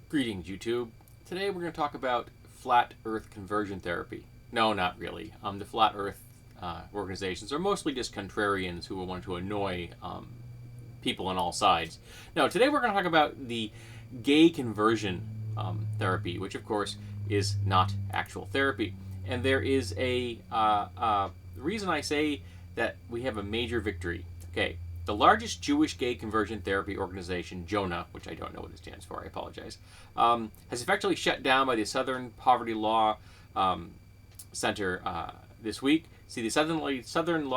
Greetings, YouTube. Today we're going to talk about flat Earth conversion therapy. No, not really. The flat Earth organizations are mostly just contrarians who want to annoy people on all sides. No, today we're going to talk about the gay conversion therapy, which of course is not actual therapy. And there is a reason I say that we have a major victory. Okay, the largest Jewish gay conversion therapy organization, Jonah, which I don't know what it stands for, I apologize, has effectively shut down by the Southern Poverty Law Center this week. See, the Southern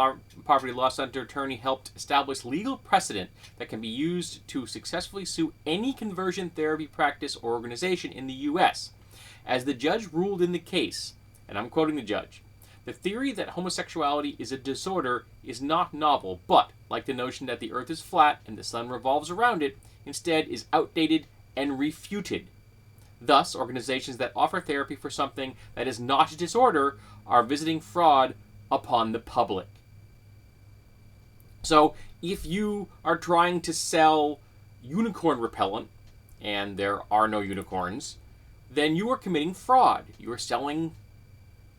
Poverty Law Center attorney helped establish legal precedent that can be used to successfully sue any conversion therapy practice or organization in the U.S. As the judge ruled in the case, and I'm quoting the judge, the theory that homosexuality is a disorder is not novel, but, like the notion that the earth is flat and the sun revolves around it, instead is outdated and refuted. Thus, organizations that offer therapy for something that is not a disorder are visiting fraud upon the public. So, if you are trying to sell unicorn repellent, and there are no unicorns, then you are committing fraud. You are selling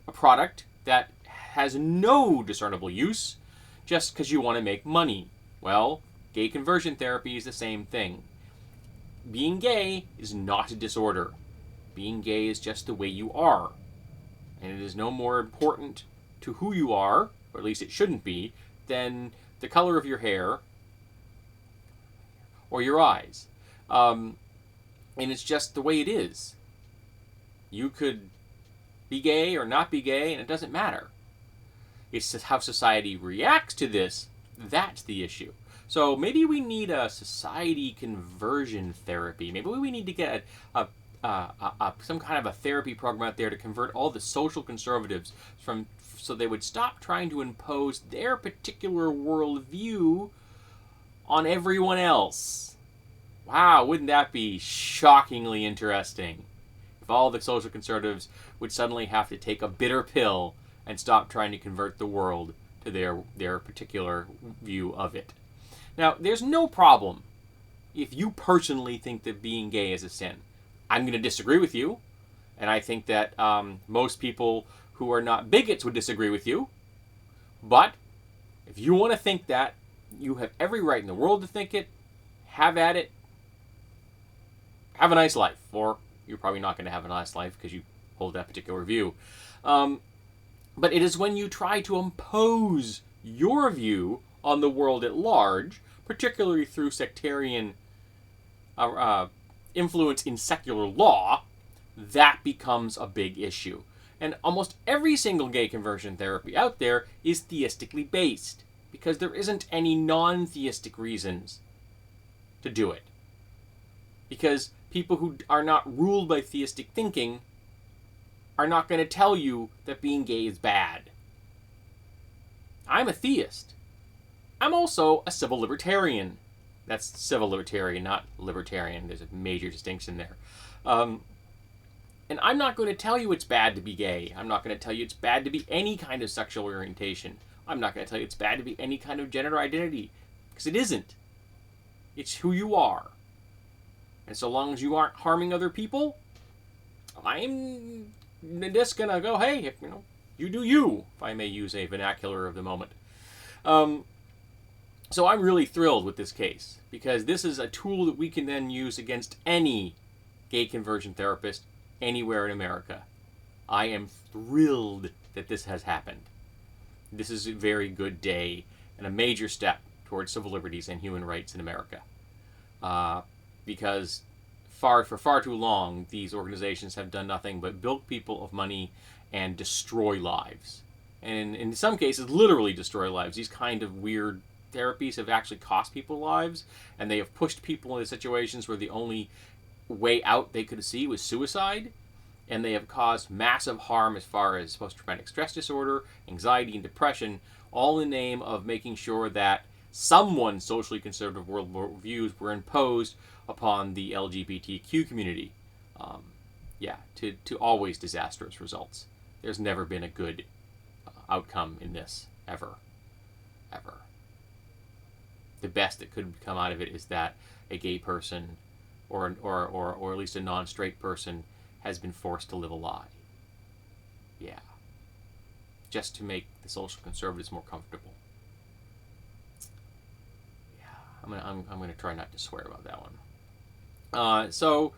a product that has no discernible use just because you want to make money. Well, gay conversion therapy is the same thing. Being gay is not a disorder. Being gay is just the way you are. And it is no more important to who you are, or at least it shouldn't be, than the color of your hair or your eyes. And it's just the way it is. You could be gay or not be gay, and it doesn't matter. It's how society reacts to this. That's the issue. So maybe we need a society conversion therapy. Maybe we need to get some kind of a therapy program out there to convert all the social conservatives so they would stop trying to impose their particular worldview on everyone else. Wow, wouldn't that be shockingly interesting? If all the social conservatives would suddenly have to take a bitter pill and stop trying to convert the world to their particular view of it. Now, there's no problem if you personally think that being gay is a sin. I'm going to disagree with you, and I think that most people who are not bigots would disagree with you. But if you want to think that, you have every right in the world to think it. Have at it. Have a nice life. Or you're probably not going to have a nice life because you hold that particular view. But it is when you try to impose your view on the world at large, particularly through sectarian influence in secular law, that becomes a big issue. And almost every single gay conversion therapy out there is theistically based, because there isn't any non-theistic reasons to do it. Because people who are not ruled by theistic thinking are not going to tell you that being gay is bad. I'm a theist. I'm also a civil libertarian. That's civil libertarian, not libertarian. There's a major distinction there. And I'm not going to tell you it's bad to be gay. I'm not going to tell you it's bad to be any kind of sexual orientation. I'm not going to tell you it's bad to be any kind of gender identity. Because it isn't. It's who you are. And so long as you aren't harming other people, I'm just going to go, hey, you do you, if I may use a vernacular of the moment. So I'm really thrilled with this case, because this is a tool that we can then use against any gay conversion therapist anywhere in America. I am thrilled that this has happened. This is a very good day and a major step towards civil liberties and human rights in America. Because for far too long, these organizations have done nothing but bilk people of money and destroy lives. And in some cases, literally destroy lives. These kind of weird therapies have actually cost people lives, and they have pushed people into situations where the only way out they could see was suicide, and they have caused massive harm as far as post-traumatic stress disorder, anxiety, and depression, all in the name of making sure that someone's socially conservative worldviews were imposed upon the LGBTQ community. To always disastrous results. There's never been a good outcome in this, ever. The best that could come out of it is that a gay person or at least a non-straight person has been forced to live a lie. Yeah. Just to make the social conservatives more comfortable. Yeah, I'm gonna try not to swear about that one. So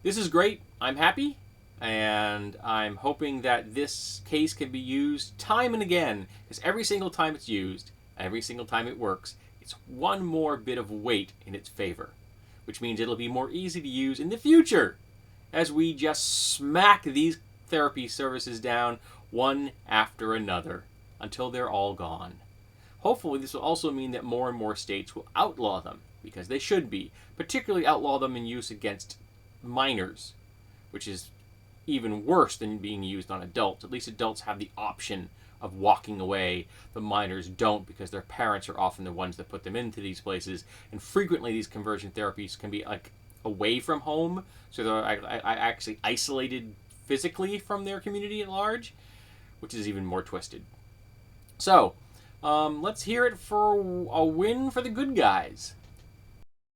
this is great. I'm happy, and I'm hoping that this case can be used time and again, because every single time it's used, every single time it works, it's one more bit of weight in its favor, which means it'll be more easy to use in the future as we just smack these therapy services down one after another until they're all gone. Hopefully, this will also mean that more and more states will outlaw them, because they should be, particularly outlaw them in use against minors, which is even worse than being used on adults. At least adults have the option of walking away. The minors don't, because their parents are often the ones that put them into these places, and frequently these conversion therapies can be like away from home, so they're actually isolated physically from their community at large, which is even more twisted. So, let's hear it for a win for the good guys.